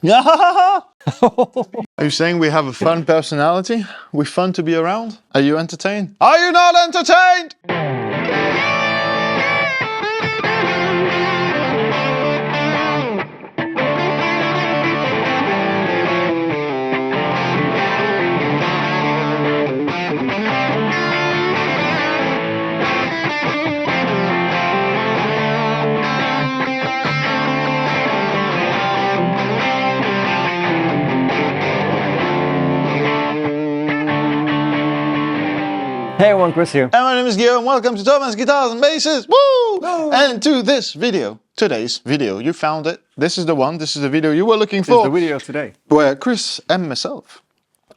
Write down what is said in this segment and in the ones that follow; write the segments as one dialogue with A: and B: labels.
A: Are you saying we have a fun personality? We're fun to be around? Are you entertained? Are you not entertained?
B: Hey everyone, Kris here.
A: And my name is Guillaume. Welcome to Thoman's Guitars and Basses. Woo!
B: Woo!
A: And to this video, today's video, you found it. This is the one. This is the video you were looking for.
B: This is the video of today.
A: Where Kris and myself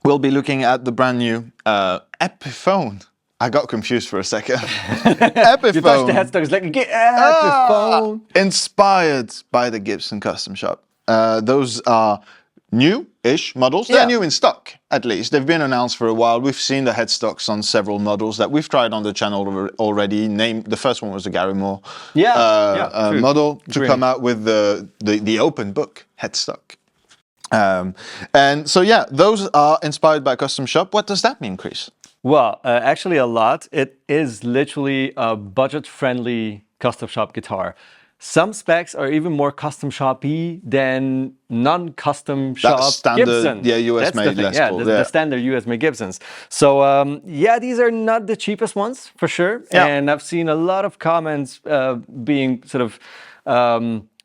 A: will be looking at the brand new Epiphone. I got confused for a second. Epiphone.
B: You touched the headstock, it's like, get Epiphone.
A: Inspired by the Gibson Custom shop. Those are new-ish models. They're new in stock, at least. They've been announced for a while. We've seen the headstocks on several models that we've tried on the channel already. The first one was the Gary Moore model to come out with the open book headstock. And so, yeah, those are inspired by Custom Shop. What does that mean, Kris?
B: Well, actually a lot. It is literally a budget-friendly Custom Shop guitar. Some specs are even more Custom Shop-y than non-Custom Shop
A: standard,
B: Gibson.
A: yeah, US made Les Paul.
B: The standard US made Gibsons. So yeah, these are not the cheapest ones for sure. Yeah. And I've seen a lot of comments being sort of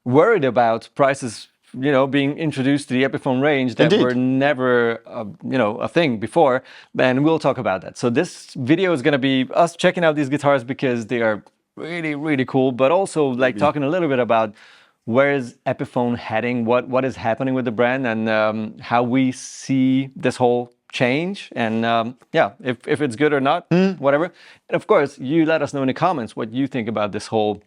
B: worried about prices, you know, being introduced to the Epiphone range that were never, you know, a thing before. And we'll talk about that. So this video is going to be us checking out these guitars because they are really, really cool, but also like talking a little bit about where is Epiphone heading, what is happening with the brand, and how we see this whole change, and yeah, if it's good or not, whatever. And of course, you let us know in the comments what you think about this whole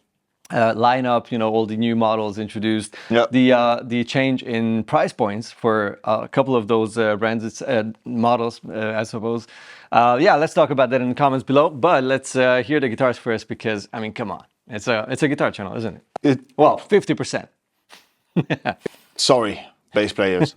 B: lineup, you know, all the new models introduced, the change in price points for a couple of those brands, models, I suppose. Yeah, let's talk about that in the comments below. But let's hear the guitars first, because I mean, come on, it's a guitar channel, isn't it? Well, 50%.
A: Sorry, bass players.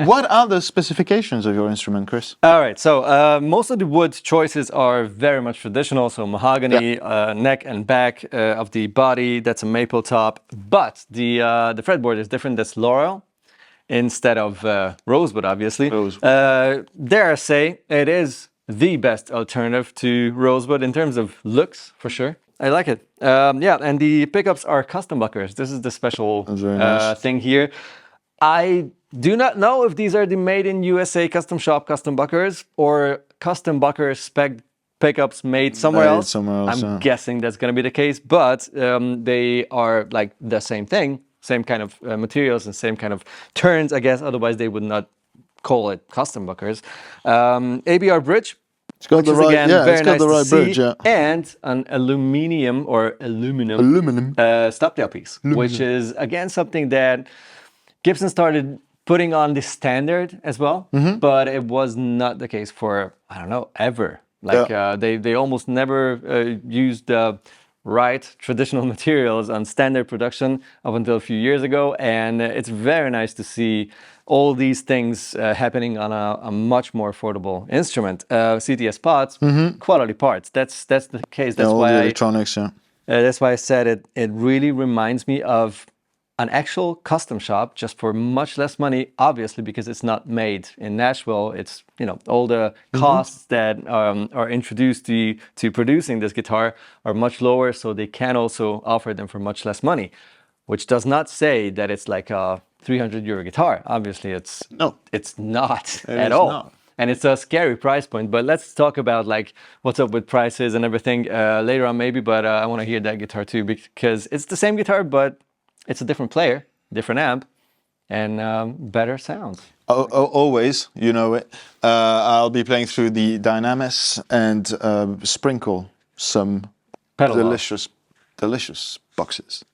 A: What are the specifications of your instrument, Kris?
B: All right, so most of the wood choices are very much traditional, so mahogany, neck and back of the body, that's a maple top, but the fretboard is different, that's laurel instead of rosewood, obviously. Dare I say, it is the best alternative to rosewood in terms of looks, for sure. I like it. Yeah, and the pickups are custom buckers. This is the special thing here. I do not know if these are the made in USA custom shop custom buckers or custom bucker spec pickups made somewhere else. I'm guessing that's going to be the case, but they are like the same thing, same kind of materials and same kind of turns, I guess. Otherwise, they would not call it custom buckers. ABR bridge.
A: It's got
B: which
A: the
B: is
A: right,
B: again
A: yeah,
B: very
A: it's got
B: nice
A: the
B: to
A: right
B: see,
A: bridge, yeah.
B: and an aluminum
A: Aluminum.
B: stop tailpiece, which is again something that Gibson started putting on the standard as well, but it was not the case for, I don't know, ever. Like they almost never used the right traditional materials on standard production up until a few years ago, and it's very nice to see all these things happening on a much more affordable instrument. CTS pots, quality parts. That's the case. That's
A: all
B: why
A: the electronics, yeah.
B: that's why I said it. It really reminds me of an actual custom shop, just for much less money. Obviously, because it's not made in Nashville. It's, you know, all the costs that are introduced to producing this guitar are much lower, so they can also offer them for much less money. Which does not say that it's like a 300 euro guitar. Obviously, it's not at all.
A: Not.
B: And it's a scary price point. But let's talk about like what's up with prices and everything later on maybe. But I want to hear that guitar too, because it's the same guitar, but it's a different player, different amp, and better sounds.
A: Always, you know it. I'll be playing through the Dynamis and sprinkle some
B: Pedal
A: delicious boxes.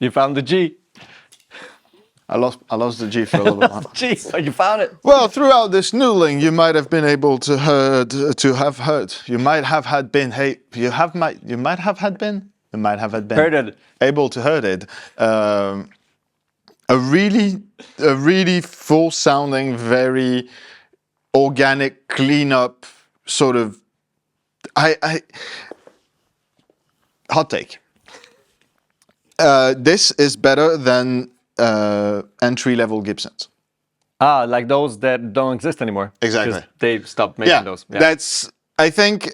B: You found the G.
A: I lost the G for a little while.
B: G, oh, you found it.
A: Well, throughout this noodling, you might have been able to have heard. You might have had been. Hey, you might have had been. You might have had been.
B: Heard it.
A: Able to heard it. A really full sounding, very organic, clean up sort of. Hot take. This is better than entry-level Gibsons.
B: Ah, like those that don't exist anymore.
A: Exactly.
B: 'Cause they stopped making those. Yeah.
A: That's, I think,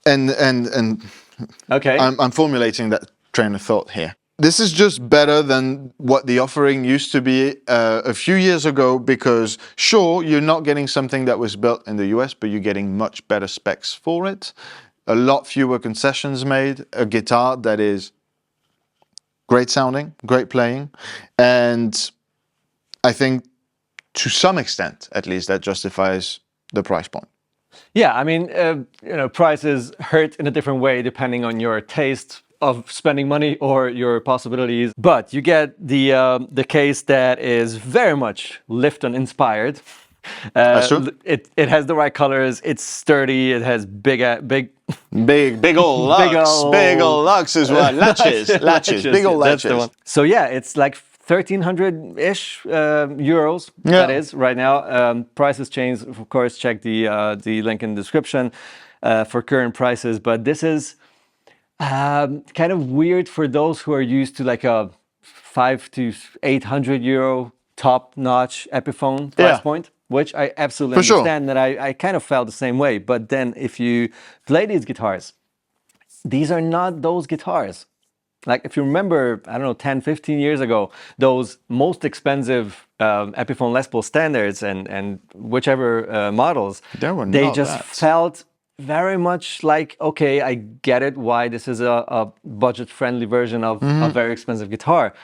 A: and
B: okay.
A: I'm formulating that train of thought here. This is just better than what the offering used to be a few years ago, because sure, you're not getting something that was built in the US, but you're getting much better specs for it. A lot fewer concessions made, a guitar that is great sounding, great playing, and I think to some extent, at least, that justifies the price point.
B: Yeah, I mean, prices hurt in a different way depending on your taste of spending money or your possibilities. But you get the case that is very much Lifton inspired,
A: That's true.
B: It has the right colors. It's sturdy. It has big
A: Big old locks. Big old locks as well. Latches. Big old
B: That's the
A: latches.
B: one. So yeah, it's like 1,300-ish euros. That is right now. Prices change. Of course, check the link in the description for current prices. But this is kind of weird for those who are used to like a 500 to 800 euro top-notch Epiphone price point, which I absolutely understand. And I kind of felt the same way. But then if you play these guitars, these are not those guitars. Like if you remember, I don't know, 10, 15 years ago, those most expensive Epiphone Les Paul standards and whichever models, they just felt very much like, okay, I get it, why this is a budget-friendly version of a very expensive guitar.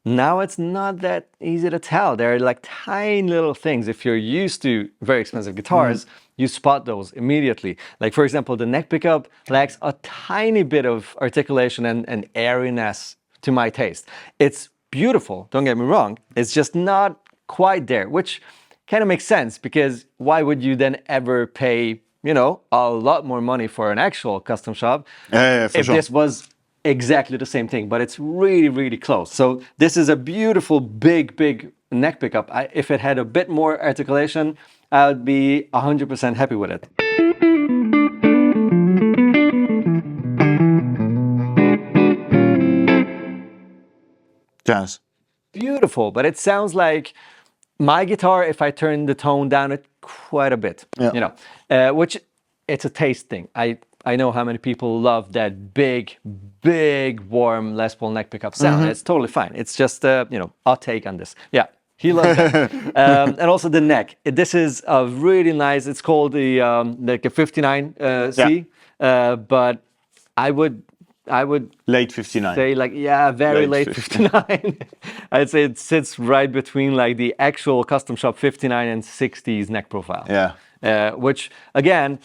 B: Now it's not that easy to tell. They're like tiny little things. If you're used to very expensive guitars, you spot those immediately. Like for example, the neck pickup lacks a tiny bit of articulation and airiness to my taste. It's beautiful, don't get me wrong. It's just not quite there, which kind of makes sense because why would you then ever pay, you know, a lot more money for an actual custom shop if this was exactly the same thing, but it's really, really close. So this is a beautiful, big neck pickup. If it had a bit more articulation, I would be 100% happy with it.
A: Jazz.
B: Beautiful, but it sounds like my guitar if I turn the tone down it quite a bit, you know, which it's a taste thing. I know how many people love that big, warm Les Paul neck pickup sound. It's totally fine. It's just, you know, our take on this. Yeah, he loves it. And also the neck. This is a really nice, it's called the like a 59C, but I would
A: late 59.
B: say like, yeah, very late 59. I'd say it sits right between like the actual custom shop 59 and 60s neck profile.
A: Yeah.
B: Which again,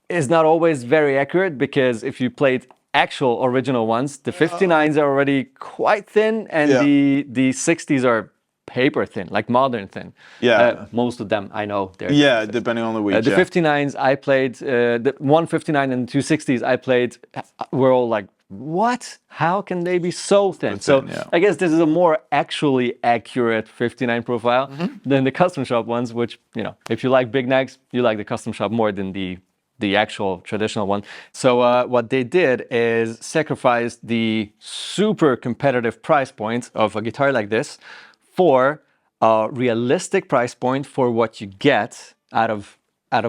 B: is not always very accurate because if you played actual original ones, the 59s are already quite thin and the 60s are paper thin, like modern thin.
A: Yeah.
B: Most of them, I know.
A: Yeah, depending on the week.
B: The 59s I played, the 159 and 260s I played were all like, what? How can they be so thin? So I guess this is a more actually accurate 59 profile than the custom shop ones, which, you know, if you like big necks, you like the custom shop more than the actual traditional one. So what they did is sacrifice the super competitive price point of a guitar like this for a realistic price point for what you get out of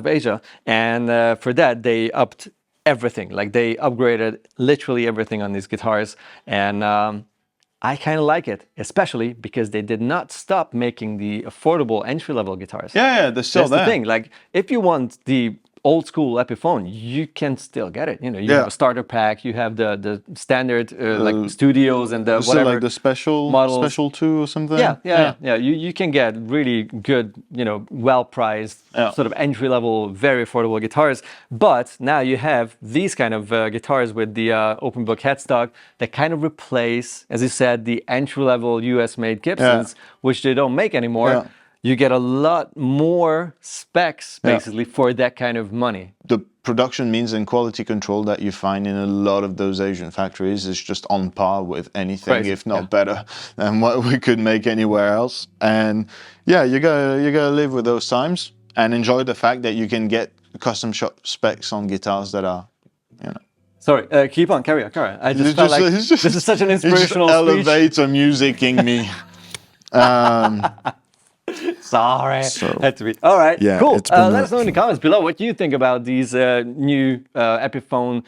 B: Asia. And for that, they upped everything. Like they upgraded literally everything on these guitars. And I kind of like it, especially because they did not stop making the affordable entry-level guitars.
A: Yeah, they're still there.
B: That's the thing. Like if you want the old school Epiphone, you can still get it. You know, you have a starter pack, you have the standard like studios and the whatever,
A: like the special
B: models.
A: Special 2 or something.
B: Yeah. You can get really good, you know, well-priced sort of entry-level, very affordable guitars. But now you have these kind of guitars with the open book headstock that kind of replace, as you said, the entry-level US-made Gibsons, which they don't make anymore. You get a lot more specs, basically, for that kind of money.
A: The production means and quality control that you find in a lot of those Asian factories is just on par with anything, if not better, than what we could make anywhere else. And yeah, you gotta live with those times and enjoy the fact that you can get custom shop specs on guitars that are, you know.
B: Sorry, keep on, carry on. I just felt like this is such an inspirational speech.
A: Elevator musicking me.
B: Sorry, had to be. All right, cool. Let us know in the comments below what you think about these new Epiphone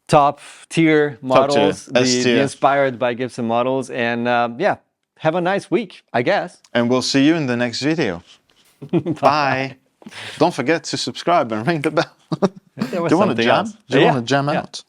B: top-tier models, the inspired by Gibson models. And yeah, have a nice week, I guess.
A: And we'll see you in the next video. Bye. Don't forget to subscribe and ring the bell. Do you want to jam? Do you want to jam out?